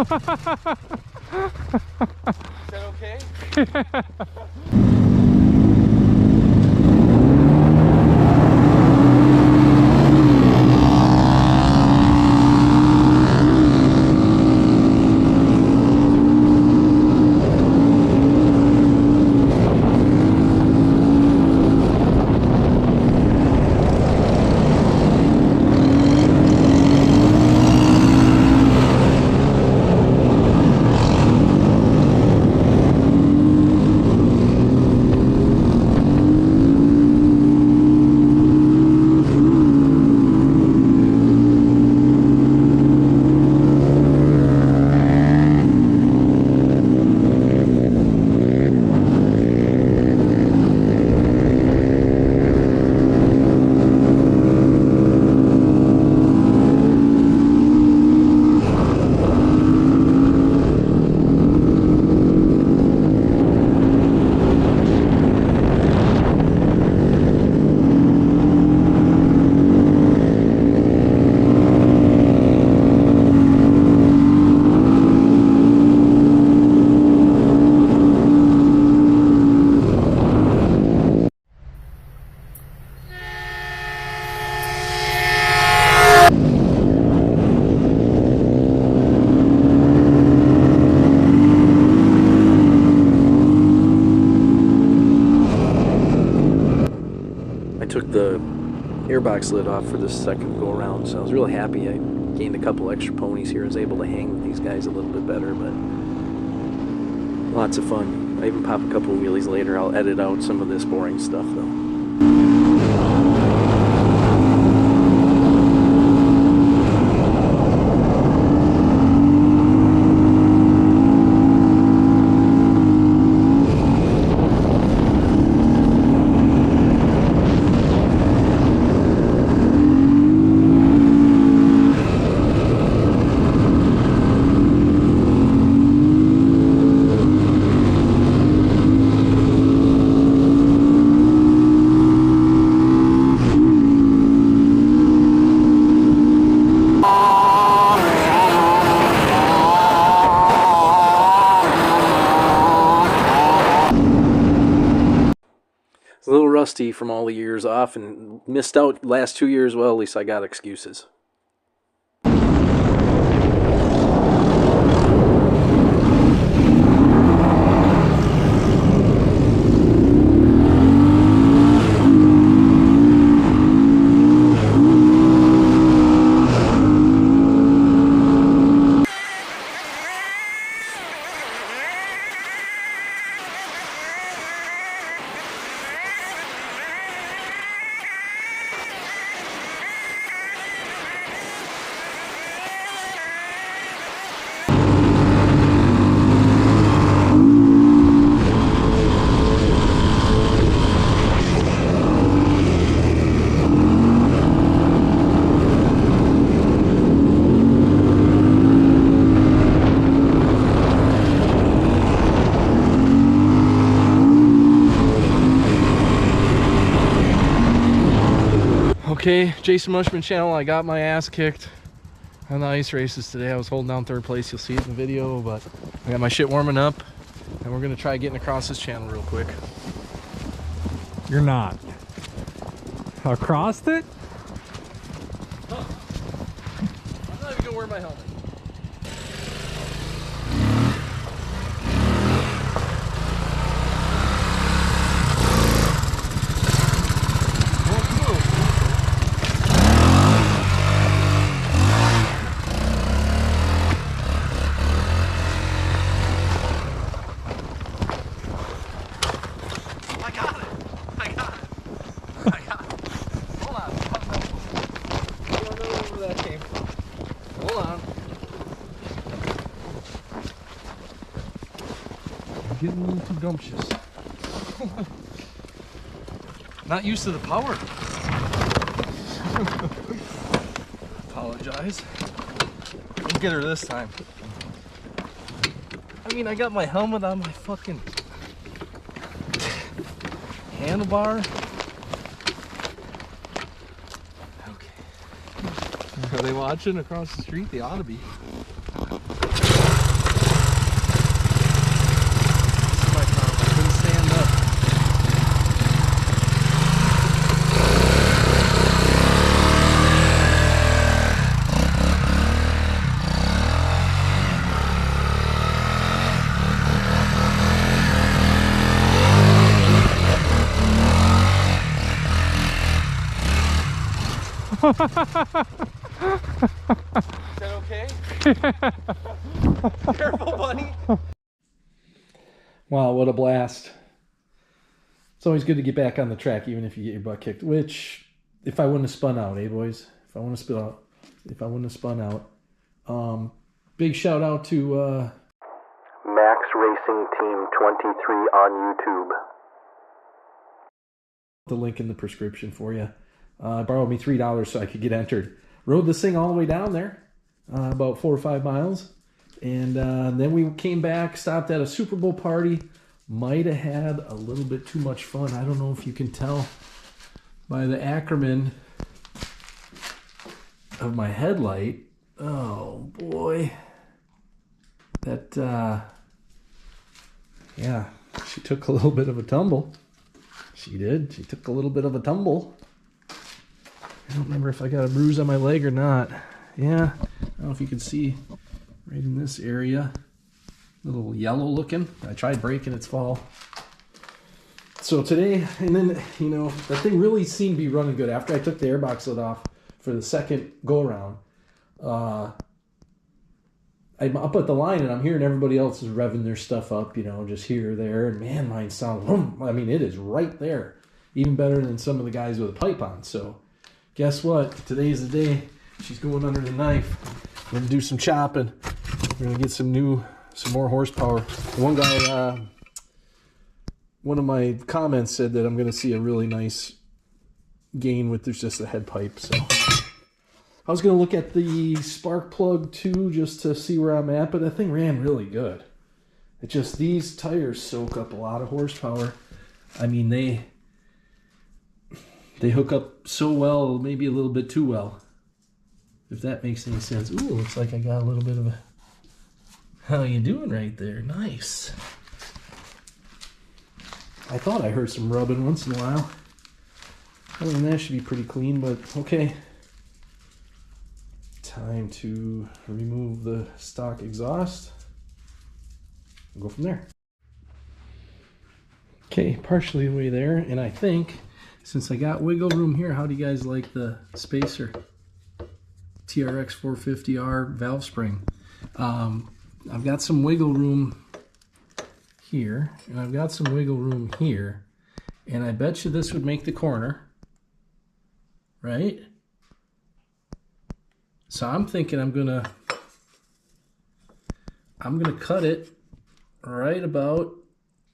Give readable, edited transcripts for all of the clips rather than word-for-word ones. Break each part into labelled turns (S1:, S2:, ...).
S1: that okay?
S2: Took the airbox lid off for this second go around, so I was really happy. I gained a couple extra ponies here. I was able to hang with these guys a little bit better, but lots of fun. I even pop a couple of wheelies later. I'll edit out some of this boring stuff though. A little rusty from all the years off and missed out last 2 years. Well, at least I got excuses. Okay, Jason Mushman channel, I got my ass kicked on the ice races today. I was holding down third place. You'll see it in the video, but I got my shit warming up and we're gonna try getting across this channel real quick.
S3: You're not. Across it?
S2: Huh. I'm not even gonna wear my helmet. Getting a little too gumptious. Not used to the power. Apologize. We'll get her this time. I mean, I got my helmet on my fucking handlebar. Okay. Are they watching across the street? They ought to be.
S1: Is that okay? Careful, buddy.
S2: Wow, what a blast. It's always good to get back on the track, even if you get your butt kicked. Which, if I wouldn't have spun out, boys? If I wouldn't have spun out. Big shout out to
S4: Max Racing Team 23 on YouTube.
S2: the link in the prescription for you. Borrowed me $3 so I could get entered. Rode this thing all the way down there, about 4 or 5 miles. And then we came back, stopped at a Super Bowl party. Might have had a little bit too much fun. I don't know if you can tell by the Ackerman of my headlight. Oh boy. That, yeah, she took a little bit of a tumble. She did. She took a little bit of a tumble. I don't remember if I got a bruise on my leg or not. Yeah, I don't know if you can see right in this area. A little yellow looking. I tried braking its fall. So today, and then, you know, that thing really seemed to be running good. After I took the airbox lid off for the second go around, I'm up at the line and I'm hearing everybody else is revving their stuff up, you know, just here or there. And man, mine sounds, I mean, it is right there. Even better than some of the guys with a pipe on. So guess what? Today's the day. She's going under the knife. We're going to do some chopping. We're going to get some more horsepower. One guy, one of my comments said that I'm going to see a really nice gain with just a head pipe. So I was going to look at the spark plug too, just to see where I'm at, but that thing ran really good. It just, these tires soak up a lot of horsepower. I mean, they hook up so well, maybe a little bit too well, if that makes any sense. Ooh, looks like I got a little bit of a, how you doing right there? Nice. I thought I heard some rubbing once in a while. Other than that, should be pretty clean, but okay. Time to remove the stock exhaust. We'll go from there. Okay, partially the way there, and I think since I got wiggle room here, how do you guys like the spacer? TRX 450R valve spring. I've got some wiggle room here, and I've got some wiggle room here, and I bet you this would make the corner, right? So I'm thinking I'm gonna cut it right about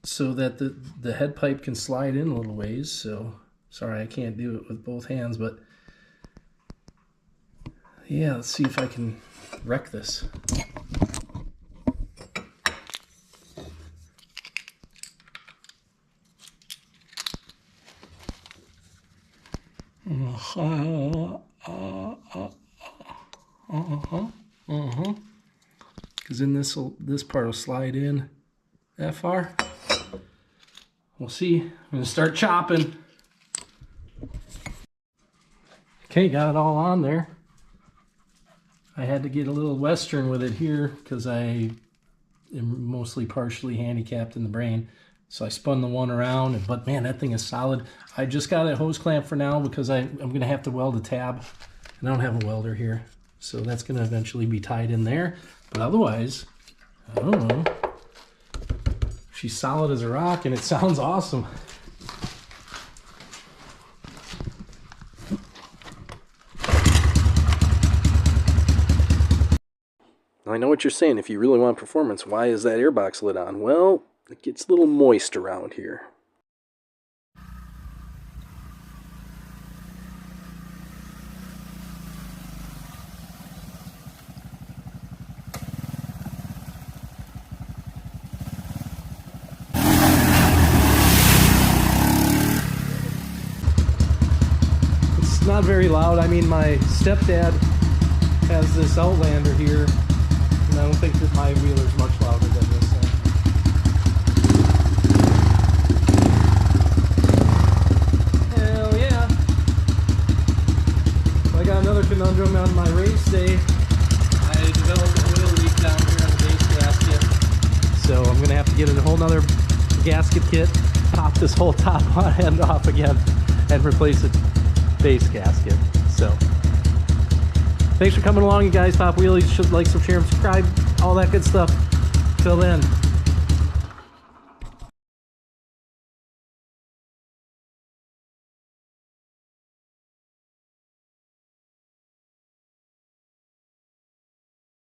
S2: so that the head pipe can slide in a little ways. So sorry, I can't do it with both hands, but yeah, let's see if I can wreck this. Because then this part will slide in that far. We'll see. I'm gonna start chopping. Okay, got it all on there. I had to get a little Western with it here because I am mostly partially handicapped in the brain. So I spun the one around, but man, that thing is solid. I just got a hose clamp for now because I'm gonna have to weld a tab, and I don't have a welder here. So that's gonna eventually be tied in there. But otherwise, I don't know. She's solid as a rock and it sounds awesome. I know what you're saying. If you really want performance, why is that airbox lid on? Well, it gets a little moist around here. It's not very loud. I mean, my stepdad has this Outlander here, and I don't think that my wheeler's much louder than this thing. Hell yeah. I got another conundrum on my race day. I developed an oil leak down here on the base gasket. So I'm going to have to get a whole nother gasket kit, pop this whole top end off again, and replace the base gasket. So Thanks for coming along, you guys. Pop wheelies, like, subscribe, all that good stuff. Till then.